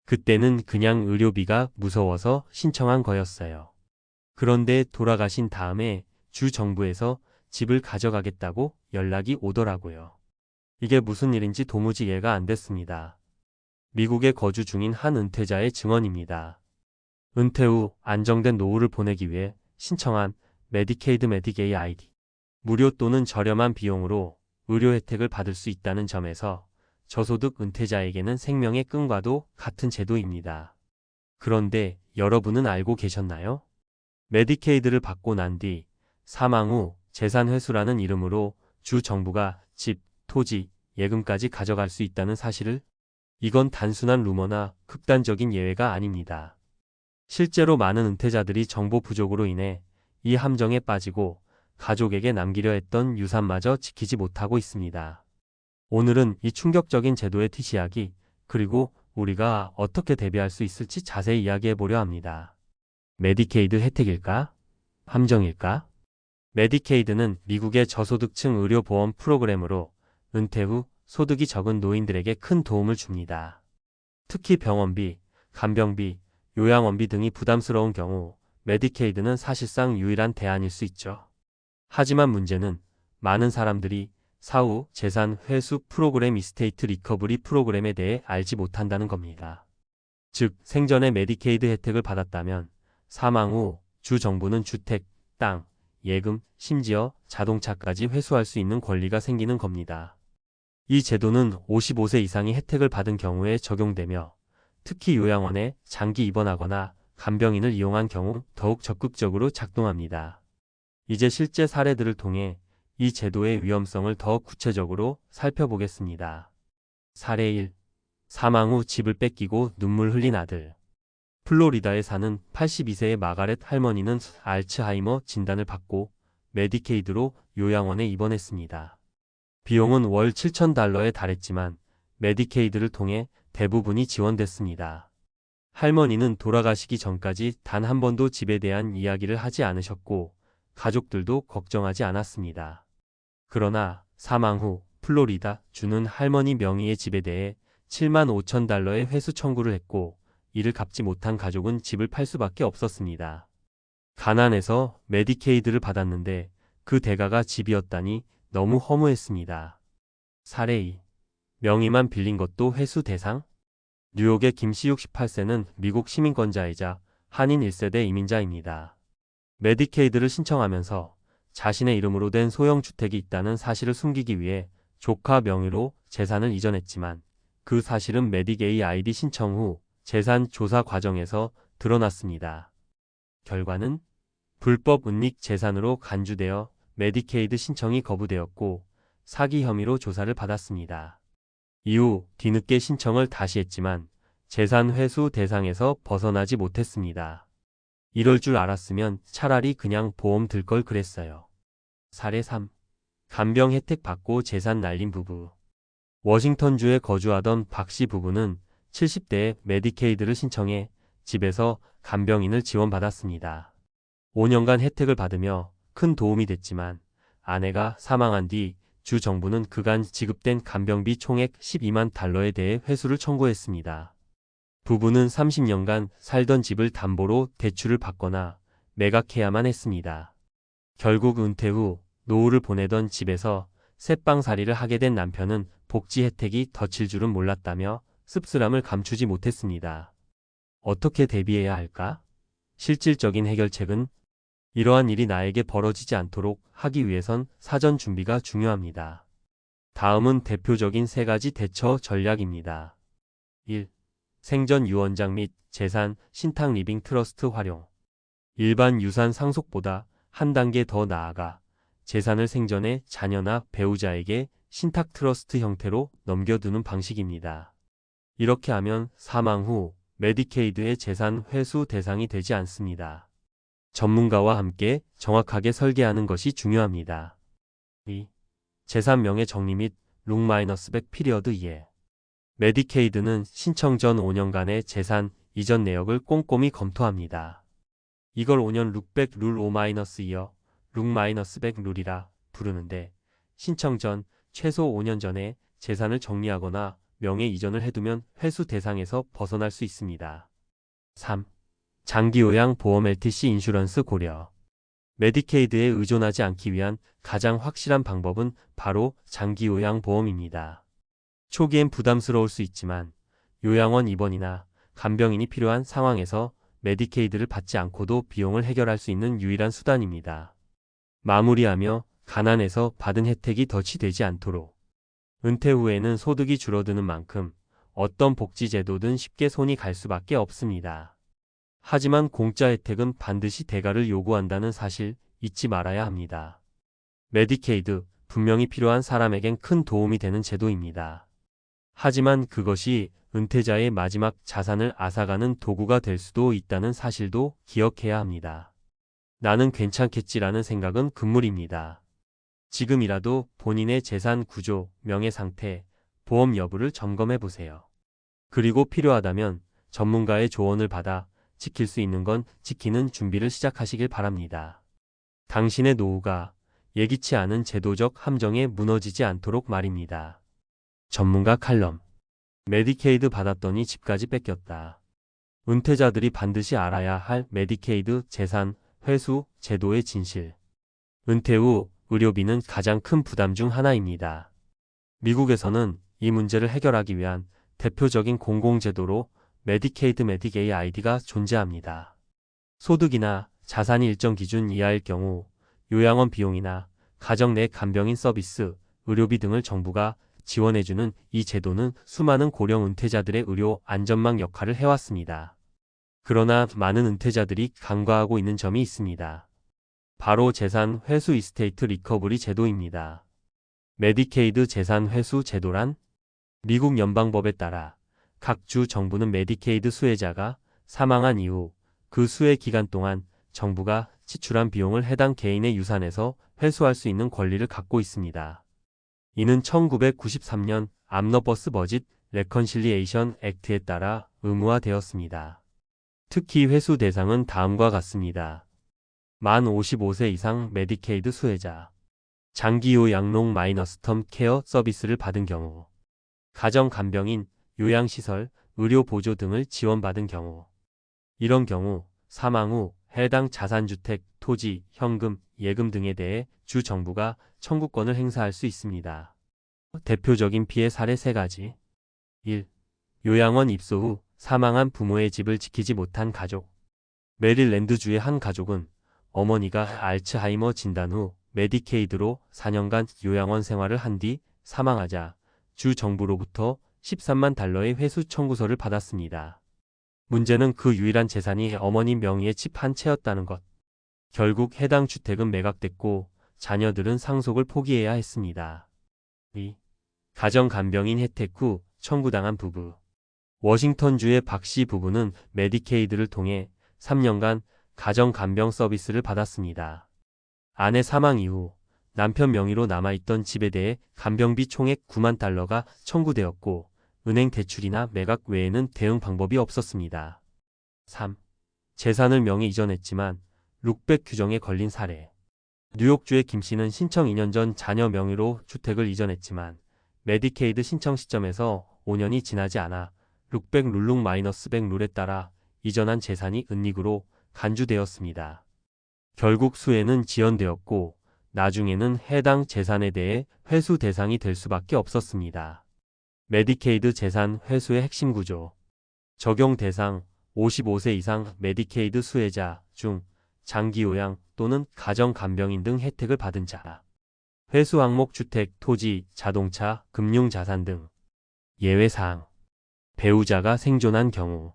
그때는 그냥 의료비가 무서워서 신청한 거였어요. 그런데 돌아가신 다음에 주 정부에서 집을 가져가겠다고 연락이 오더라고요. 이게 무슨 일인지 도무지 이해가 안 됐습니다. 미국에 거주 중인 한 은퇴자의 증언입니다. 은퇴 후 안정된 노후를 보내기 위해 신청한 메디케이드 메디게이 아이디. 무료 또는 저렴한 비용으로 의료 혜택을 받을 수 있다는 점에서 저소득 은퇴자에게는 생명의 끈과도 같은 제도입니다. 그런데 여러분은 알고 계셨나요? 메디케이드를 받고 난 뒤 사망 후 재산 회수라는 이름으로 주 정부가 집, 토지, 예금까지 가져갈 수 있다는 사실을? 이건 단순한 루머나 극단적인 예외가 아닙니다. 실제로 많은 은퇴자들이 정보 부족으로 인해 이 함정에 빠지고 가족에게 남기려 했던 유산마저 지키지 못하고 있습니다. 오늘은 이 충격적인 제도의 티시하기, 그리고 우리가 어떻게 대비할 수 있을지 자세히 이야기해 보려 합니다. 메디케이드 혜택일까? 함정일까? 메디케이드는 미국의 저소득층 의료보험 프로그램으로 은퇴 후 소득이 적은 노인들에게 큰 도움을 줍니다. 특히 병원비, 간병비, 요양원비 등이 부담스러운 경우 메디케이드는 사실상 유일한 대안일 수 있죠. 하지만 문제는 많은 사람들이 사후 재산 회수 프로그램 이스테이트 리커버리 프로그램에 대해 알지 못한다는 겁니다. 즉, 생전에 메디케이드 혜택을 받았다면 사망 후 주 정부는 주택, 땅, 예금, 심지어 자동차까지 회수할 수 있는 권리가 생기는 겁니다. 이 제도는 55세 이상이 혜택을 받은 경우에 적용되며 특히 요양원에 장기 입원하거나 간병인을 이용한 경우 더욱 적극적으로 작동합니다. 이제 실제 사례들을 통해 이 제도의 위험성을 더 구체적으로 살펴보겠습니다. 사례 1. 사망 후 집을 뺏기고 눈물 흘린 아들. 플로리다에 사는 82세의 마가렛 할머니는 알츠하이머 진단을 받고 메디케이드로 요양원에 입원했습니다. 비용은 월 $7,000에 달했지만 메디케이드를 통해 대부분이 지원됐습니다. 할머니는 돌아가시기 전까지 단 한 번도 집에 대한 이야기를 하지 않으셨고 가족들도 걱정하지 않았습니다. 그러나 사망 후 플로리다 주는 할머니 명의의 집에 대해 $75,000의 회수 청구를 했고 이를 갚지 못한 가족은 집을 팔 수밖에 없었습니다. 가난해서 메디케이드를 받았는데 그 대가가 집이었다니 너무 허무했습니다. 사례 2. 명의만 빌린 것도 회수 대상? 뉴욕의 김씨 68세는 미국 시민권자이자 한인 1세대 이민자입니다. 메디케이드를 신청하면서 자신의 이름으로 된 소형 주택이 있다는 사실을 숨기기 위해 조카 명의로 재산을 이전했지만 그 사실은 메디게이 아이디 신청 후 재산 조사 과정에서 드러났습니다. 결과는 불법 은닉 재산으로 간주되어 메디케이드 신청이 거부되었고 사기 혐의로 조사를 받았습니다. 이후 뒤늦게 신청을 다시 했지만 재산 회수 대상에서 벗어나지 못했습니다. 이럴 줄 알았으면 차라리 그냥 보험 들 걸 그랬어요. 사례 3. 간병 혜택 받고 재산 날린 부부. 워싱턴주에 거주하던 박씨 부부는 70대에 메디케이드를 신청해 집에서 간병인을 지원받았습니다. 5년간 혜택을 받으며 큰 도움이 됐지만 아내가 사망한 뒤 주 정부는 그간 지급된 간병비 총액 $120,000에 대해 회수를 청구했습니다. 부부는 30년간 살던 집을 담보로 대출을 받거나 매각해야만 했습니다. 결국 은퇴 후 노후를 보내던 집에서 새빵살이를 하게 된 남편은 복지 혜택이 덧칠 줄은 몰랐다며 씁쓸함을 감추지 못했습니다. 어떻게 대비해야 할까? 실질적인 해결책은 이러한 일이 나에게 벌어지지 않도록 하기 위해선 사전 준비가 중요합니다. 다음은 대표적인 3가지 대처 전략입니다. 1. 생전 유언장 및 재산 신탁 리빙 트러스트 활용. 일반 유산 상속보다 한 단계 더 나아가 재산을 생전에 자녀나 배우자에게 신탁 트러스트 형태로 넘겨두는 방식입니다. 이렇게 하면 사망 후 메디케이드의 재산 회수 대상이 되지 않습니다. 전문가와 함께 정확하게 설계하는 것이 중요합니다. 2. 재산 명의 정리 및 룩-백 피리어드 이해. 메디케이드는 신청 전 5년간의 재산 이전 내역을 꼼꼼히 검토합니다. 이걸 5년 룩백 룰 5-이어, 룩-백 룰이라 부르는데 신청 전 최소 5년 전에 재산을 정리하거나 명의 이전을 해두면 회수 대상에서 벗어날 수 있습니다. 3. 장기요양 보험 LTC 인슈런스 고려. 메디케이드에 의존하지 않기 위한 가장 확실한 방법은 바로 장기요양 보험입니다. 초기엔 부담스러울 수 있지만 요양원 입원이나 간병인이 필요한 상황에서 메디케이드를 받지 않고도 비용을 해결할 수 있는 유일한 수단입니다. 마무리하며 가난해서 받은 혜택이 덫이 되지 않도록. 은퇴 후에는 소득이 줄어드는 만큼 어떤 복지제도든 쉽게 손이 갈 수밖에 없습니다. 하지만 공짜 혜택은 반드시 대가를 요구한다는 사실 잊지 말아야 합니다. 메디케이드, 분명히 필요한 사람에겐 큰 도움이 되는 제도입니다. 하지만 그것이 은퇴자의 마지막 자산을 앗아가는 도구가 될 수도 있다는 사실도 기억해야 합니다. 나는 괜찮겠지라는 생각은 금물입니다. 지금이라도 본인의 재산 구조, 명예 상태, 보험 여부를 점검해 보세요. 그리고 필요하다면 전문가의 조언을 받아 지킬 수 있는 건 지키는 준비를 시작하시길 바랍니다. 당신의 노후가 예기치 않은 제도적 함정에 무너지지 않도록 말입니다. 전문가 칼럼. 메디케이드 받았더니 집까지 뺏겼다. 은퇴자들이 반드시 알아야 할 메디케이드 재산 회수 제도의 진실. 은퇴 후 의료비는 가장 큰 부담 중 하나입니다. 미국에서는 이 문제를 해결하기 위한 대표적인 공공제도로 메디케이드 메딕AID가 존재합니다. 소득이나 자산이 일정 기준 이하일 경우 요양원 비용이나 가정 내 간병인 서비스, 의료비 등을 정부가 지원해주는 이 제도는 수많은 고령 은퇴자들의 의료 안전망 역할을 해왔습니다. 그러나 많은 은퇴자들이 간과하고 있는 점이 있습니다. 바로 재산 회수 이스테이트 리커버리 제도입니다. 메디케이드 재산 회수 제도란 미국 연방법에 따라 각 주 정부는 메디케이드 수혜자가 사망한 이후 그 수혜 기간 동안 정부가 지출한 비용을 해당 개인의 유산에서 회수할 수 있는 권리를 갖고 있습니다. 이는 1993년 암너버스 버짓 레컨실리에이션 액트에 따라 의무화되었습니다. 특히 회수 대상은 다음과 같습니다. 만 55세 이상 메디케이드 수혜자, 장기요양롱 마이너스텀 케어 서비스를 받은 경우, 가정 간병인, 요양시설, 의료보조 등을 지원받은 경우, 이런 경우 사망 후 해당 자산주택, 토지, 현금, 예금 등에 대해 주 정부가 청구권을 행사할 수 있습니다. 대표적인 피해 사례 3가지. 1. 요양원 입소 후 사망한 부모의 집을 지키지 못한 가족. 메릴랜드주의 한 가족은 어머니가 알츠하이머 진단 후 메디케이드로 4년간 요양원 생활을 한 뒤 사망하자 주 정부로부터 13만 달러의 회수 청구서를 받았습니다. 문제는 그 유일한 재산이 어머니 명의의 집 한 채였다는 것. 결국 해당 주택은 매각됐고 자녀들은 상속을 포기해야 했습니다. 2. 가정 간병인 혜택 후 청구당한 부부. 워싱턴주의 박씨 부부는 메디케이드를 통해 3년간 가정 간병 서비스를 받았습니다. 아내 사망 이후 남편 명의로 남아있던 집에 대해 간병비 총액 9만 달러가 청구되었고 은행 대출이나 매각 외에는 대응 방법이 없었습니다. 3. 재산을 명의 이전했지만 룩백 규정에 걸린 사례. 뉴욕주의 김씨는 신청 2년 전 자녀 명의로 주택을 이전했지만 메디케이드 신청 시점에서 5년이 지나지 않아 룩백 룰룩 -100 룰에 따라 이전한 재산이 은닉으로 간주되었습니다. 결국 수혜는 지연되었고 나중에는 해당 재산에 대해 회수 대상이 될 수밖에 없었습니다. 메디케이드 재산 회수의 핵심 구조. 적용 대상 55세 이상 메디케이드 수혜자 중 장기요양 또는 가정 간병인 등 혜택을 받은 자. 회수 항목 주택, 토지, 자동차, 금융자산 등. 예외사항. 배우자가 생존한 경우.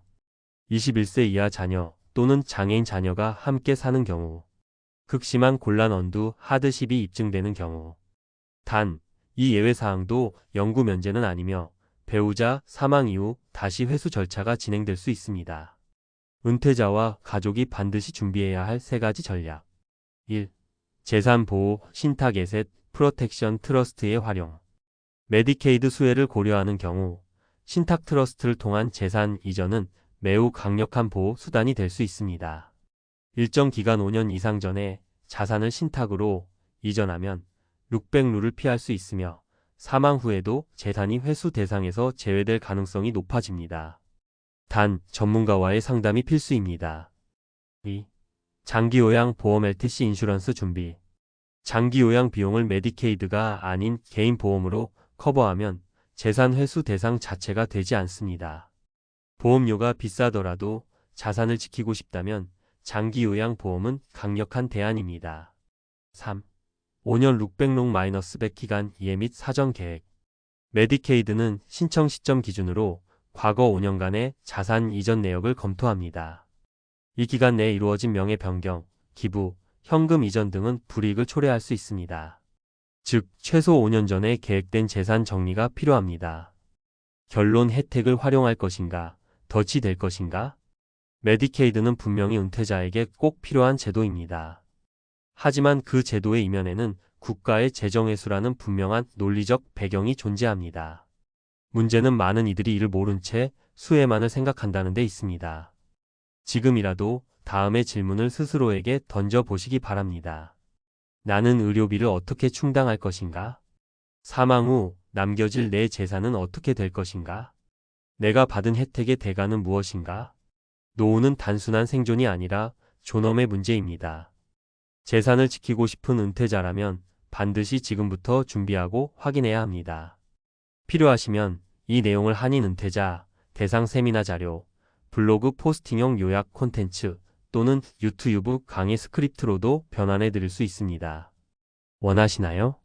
21세 이하 자녀 또는 장애인 자녀가 함께 사는 경우. 극심한 곤란 언두 하드십이 입증되는 경우. 단, 이 예외사항도 영구 면제는 아니며 배우자 사망 이후 다시 회수 절차가 진행될 수 있습니다. 은퇴자와 가족이 반드시 준비해야 할 3가지 전략. 1. 재산보호, 신탁에셋, 프로텍션 트러스트의 활용. 메디케이드 수혜를 고려하는 경우 신탁 트러스트를 통한 재산 이전은 매우 강력한 보호 수단이 될 수 있습니다. 일정 기간 5년 이상 전에 자산을 신탁으로 이전하면 룩백 룰을 피할 수 있으며 사망 후에도 재산이 회수 대상에서 제외될 가능성이 높아집니다. 단, 전문가와의 상담이 필수입니다. 2. 장기요양 보험 LTC 인슈런스 준비. 장기요양 비용을 메디케이드가 아닌 개인 보험으로 커버하면 재산 회수 대상 자체가 되지 않습니다. 보험료가 비싸더라도 자산을 지키고 싶다면 장기요양 보험은 강력한 대안입니다. 3. 5년 룩백-100 기간 이해 및 사전 계획. 메디케이드는 신청 시점 기준으로 과거 5년간의 자산 이전 내역을 검토합니다. 이 기간 내에 이루어진 명의 변경, 기부, 현금 이전 등은 불이익을 초래할 수 있습니다. 즉, 최소 5년 전에 계획된 재산 정리가 필요합니다. 결론, 혜택을 활용할 것인가, 덫이 될 것인가? 메디케이드는 분명히 은퇴자에게 꼭 필요한 제도입니다. 하지만 그 제도의 이면에는 국가의 재정회수라는 분명한 논리적 배경이 존재합니다. 문제는 많은 이들이 이를 모른 채 수혜만을 생각한다는 데 있습니다. 지금이라도 다음의 질문을 스스로에게 던져보시기 바랍니다. 나는 의료비를 어떻게 충당할 것인가? 사망 후 남겨질 내 재산은 어떻게 될 것인가? 내가 받은 혜택의 대가는 무엇인가? 노후는 단순한 생존이 아니라 존엄의 문제입니다. 재산을 지키고 싶은 은퇴자라면 반드시 지금부터 준비하고 확인해야 합니다. 필요하시면 이 내용을 한인은퇴자 대상 세미나 자료, 블로그 포스팅형 요약 콘텐츠 또는 유튜브 강의 스크립트로도 변환해 드릴 수 있습니다. 원하시나요?